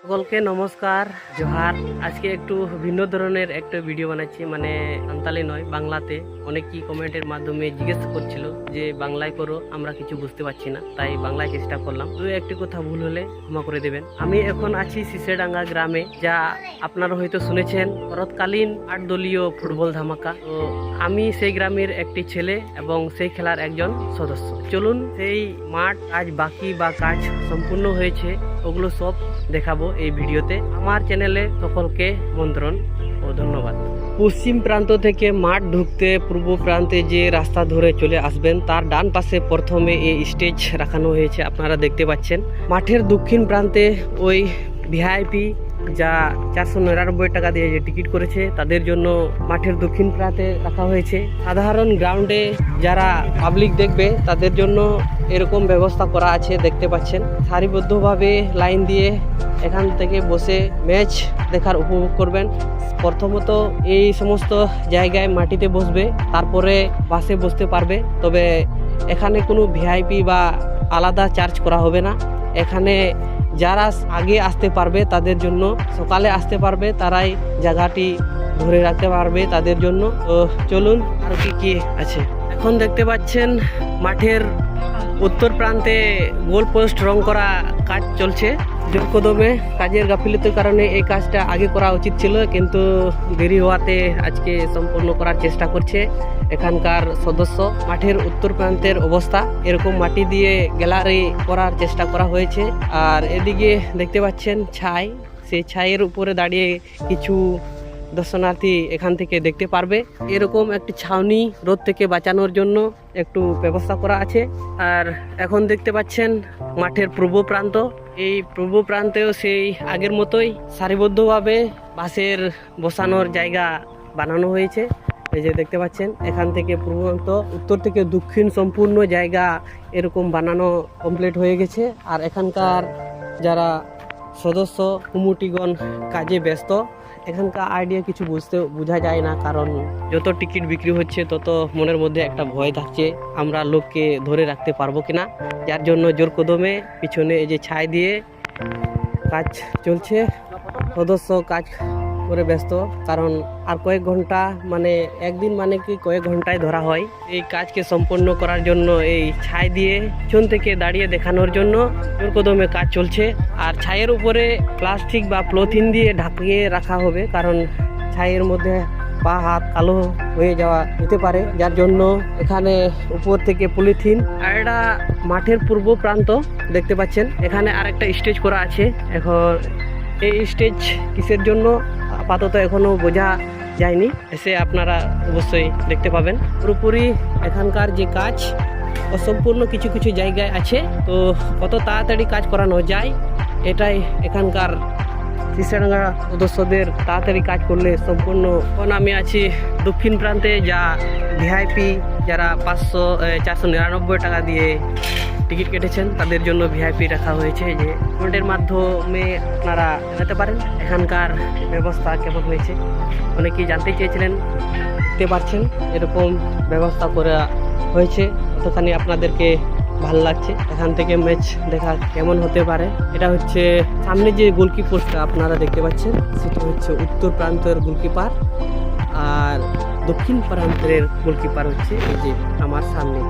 সকলকে নমস্কার জোহার। আজকে একটু ভিন্ন ধরনের একটা ভিডিও বানাচ্ছি, মানে সান্তালি নয়, বাংলাতে। অনেকেই কমেন্টের মাধ্যমে জিজ্ঞেস করছিল যে বাংলায় করো, আমরা কিছু বুঝতে পারছি না, তাই বাংলায় চেষ্টা করলাম। তো একটি কথা ভুল হলে ক্ষমা করে দেবেন। আমি এখন আছি সিসেডাঙ্গা গ্রামে, যা আপনারা হয়তো শুনেছেন শরৎকালীন 8 দলীয় ফুটবল ধামাকা। তো আমি সেই গ্রামের একটি ছেলে এবং সেই খেলার একজন সদস্য। চলুন সেই মাঠ আজ বাকি বা কাজ সম্পূর্ণ হয়েছে ওগুলো সব দেখাবো এই ভিডিওতে। আমার চ্যানেলে সকলকে আমন্ত্রণ ও ধন্যবাদ। পশ্চিম প্রান্ত থেকে মাঠ ঢুকতে পূর্ব প্রান্তে যে রাস্তা ধরে চলে আসবেন, তার ডান পাশে প্রথমে এই স্টেজ রাখানো হয়েছে, আপনারা দেখতে পাচ্ছেন। মাঠের দক্ষিণ প্রান্তে ওই ভিআইপি যা 499 টাকা দিয়ে যে টিকিট করেছে তাদের জন্য মাঠের দক্ষিণ প্রান্তে রাখা হয়েছে। সাধারণ গ্রাউন্ডে যারা পাবলিক দেখবে তাদের জন্য এরকম ব্যবস্থা করা আছে, দেখতে পাচ্ছেন। সারিবদ্ধভাবে লাইন দিয়ে এখান থেকে বসে ম্যাচ দেখার উপভোগ করবেন। প্রথমত এই সমস্ত জায়গায় মাটিতে বসবে, তারপরে বাসে বসতে পারবে। তবে এখানে কোনো ভিআইপি বা আলাদা চার্জ করা হবে না। এখানে যারা আগে আসতে পারবে তাদের জন্য, সকালে আসতে পারবে তারাই জায়গাটি ধরে রাখতে পারবে তাদের জন্য। তো চলুন আর কি আছে। এখন দেখতে পাচ্ছেন মাঠের উত্তর প্রান্তে গোল পোস্ট রং করা কাজ চলছে জোরকদমে। কাজের গাফিলতির কারণে এই কাজটা আগে করা উচিত ছিল, কিন্তু দেরি হওয়াতে আজকে সম্পূর্ণ করার চেষ্টা করছে এখানকার সদস্য। মাঠের উত্তর প্রান্তের অবস্থা এরকম, মাটি দিয়ে গ্যালারি করার চেষ্টা করা হয়েছে। আর এদিকে দেখতে পাচ্ছেন ছাই, সেই ছাইয়ের উপরে দাঁড়িয়ে কিছু দর্শনার্থী এখান থেকে দেখতে পারবে। এরকম একটি ছাউনি রোদ থেকে বাঁচানোর জন্য একটু ব্যবস্থা করা আছে। আর এখন দেখতে পাচ্ছেন মাঠের পূর্ব প্রান্ত, এই পূর্ব প্রান্তেও সেই আগের মতোই সারিবদ্ধভাবে বাসের বসানোর জায়গা বানানো হয়েছে। এই যে দেখতে পাচ্ছেন এখান থেকে পূর্বান্ত, উত্তর থেকে দক্ষিণ সম্পূর্ণ জায়গা এরকম বানানো কমপ্লিট হয়ে গেছে। আর এখানকার যারা সদস্য কমিটিগণ কাজে ব্যস্ত। এখানকার আইডিয়া কিছু বোঝা যায় না, কারণ যত টিকিট বিক্রি হচ্ছে তত মনের মধ্যে একটা ভয় থাকছে আমরা লোককে ধরে রাখতে পারবো কিনা, যার জন্য জোর কদমে পিছনে এই যে ছাই দিয়ে কাজ চলছে। সদস্য কাজ করে ব্যস্ত, কারণ আর কয়েক ঘন্টা, মানে একদিন মানে কি কয়েক ঘন্টায় ধরা হয়। এই কাজকে সম্পন্ন করার জন্য এই ছাই দিয়ে পিছন থেকে দাঁড়িয়ে দেখানোর জন্য জোর কদমে কাজ চলছে। আর ছাইয়ের উপরে প্লাস্টিক বা পলিথিন দিয়ে ঢাকিয়ে রাখা হবে, কারণ ছাইয়ের মধ্যে পা হাত কালো হয়ে যাওয়া যেতে পারে, যার জন্য এখানে উপর থেকে পলিথিন। আর এটা মাঠের পূর্ব প্রান্ত দেখতে পাচ্ছেন, এখানে আরেকটা স্টেজ করা আছে। এখন এই স্টেজ কিসের জন্য আপাতত এখনো বোঝা যায়নি, এসে আপনারা অবশ্যই দেখতে পাবেন। পুরোপুরি এখানকার যে কাজ অসম্পূর্ণ কিছু কিছু জায়গায় আছে, তো কত তাড়াতাড়ি কাজ করানো যায় এটাই এখানকার সিসেডাঙ্গা সদস্যদের তাড়াতাড়ি কাজ করলে সম্পূর্ণ। এখন আমি আছি দক্ষিণ প্রান্তে, যা ভিআইপি যারা 499 টাকা দিয়ে টিকিট কেটেছেন তাদের জন্য ভিআইপি রাখা হয়েছে। যে কমেন্টের মাধ্যমে আপনারা জানাতে পারেন এখানকার ব্যবস্থা কেমন হয়েছে। অনেকেই জানতে চেয়েছিলেন, দেখতে পাচ্ছেন এরকম ব্যবস্থা করা হয়েছে। কতখানি আপনাদেরকে ভালো লাগছে এখান থেকে ম্যাচ দেখা কেমন হতে পারে। এটা হচ্ছে সামনে যে গোলকিপারটা আপনারা দেখতে পাচ্ছেন, সেটা হচ্ছে উত্তর প্রান্তের গোলকিপার, আর দক্ষিণ প্রান্তের গোলকিপার হচ্ছে এই যে আমার সামনে।